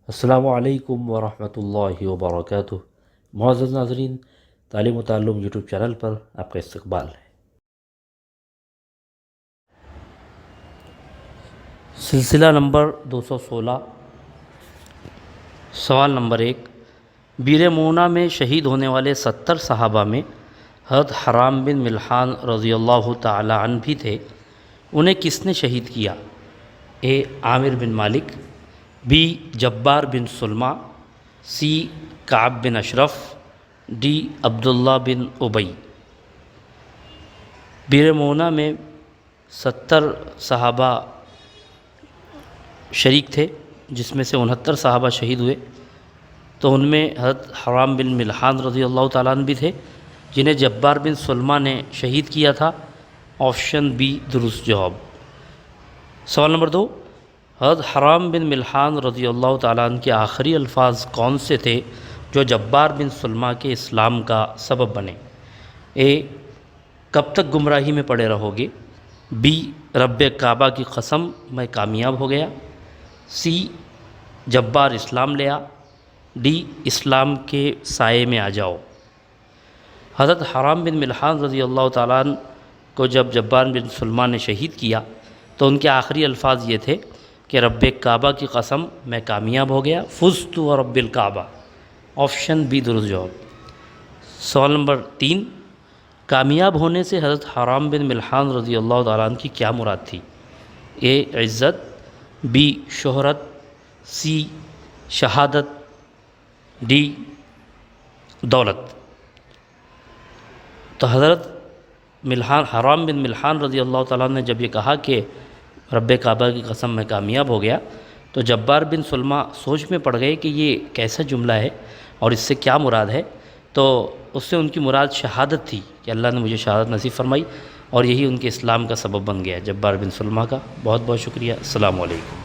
السلام علیکم ورحمۃ اللہ وبرکاتہ۔ معزز ناظرین، تعلیم و تعلم یوٹیوب چینل پر آپ کا استقبال ہے۔ سلسلہ نمبر 216، سوال نمبر 1، بیر مونا میں شہید ہونے والے 70 صحابہ میں حضرت حرام بن ملحان رضی اللہ تعالی عنہ بھی تھے، انہیں کس نے شہید کیا؟ اے عامر بن مالک، be Jabbar bin Salama, C Kaab bin Ashraf, D عبداللہ بن ابی۔ بیر مونا میں 70 صحابہ شریک تھے، جس میں سے 69 صحابہ شہید ہوئے، تو ان میں حضرت حرام بن ملحان رضی اللہ تعالیٰ عنہ بھی تھے، جنہیں جبار بن سلمہ نے شہید کیا تھا۔ آپشن بی درست جواب۔ سوال نمبر 2، حضرت حرام بن ملحان رضی اللہ تعالیٰ عنہ کے آخری الفاظ کون سے تھے جو جبار بن سلمہ کے اسلام کا سبب بنے؟ اے کب تک گمراہی میں پڑے رہو گے، بی رب کعبہ کی قسم میں کامیاب ہو گیا، سی جبار اسلام لے آ، ڈی اسلام کے سائے میں آ جاؤ۔ حضرت حرام بن ملحان رضی اللہ تعالیٰ عنہ کو جب جبار بن سلمہ نے شہید کیا تو ان کے آخری الفاظ یہ تھے کہ رب کعبہ کی قسم میں کامیاب ہو گیا، فزت ورب الکعبہ۔ آپشن بی درست جواب۔ سوال نمبر 3، کامیاب ہونے سے حضرت حرام بن ملحان رضی اللہ تعالیٰ عنہ کی کیا مراد تھی؟ اے عزت، بی شہرت، سی شہادت، ڈی دولت۔ تو حضرت حرام بن ملحان رضی اللہ تعالیٰ عنہ نے جب یہ کہا کہ رب کعبہ کی قسم میں کامیاب ہو گیا، تو جبار بن سلمہ سوچ میں پڑ گئے کہ یہ کیسا جملہ ہے اور اس سے کیا مراد ہے، تو اس سے ان کی مراد شہادت تھی کہ اللہ نے مجھے شہادت نصیب فرمائی، اور یہی ان کے اسلام کا سبب بن گیا جبار بن سلمہ کا۔ بہت بہت شکریہ۔ السلام علیکم۔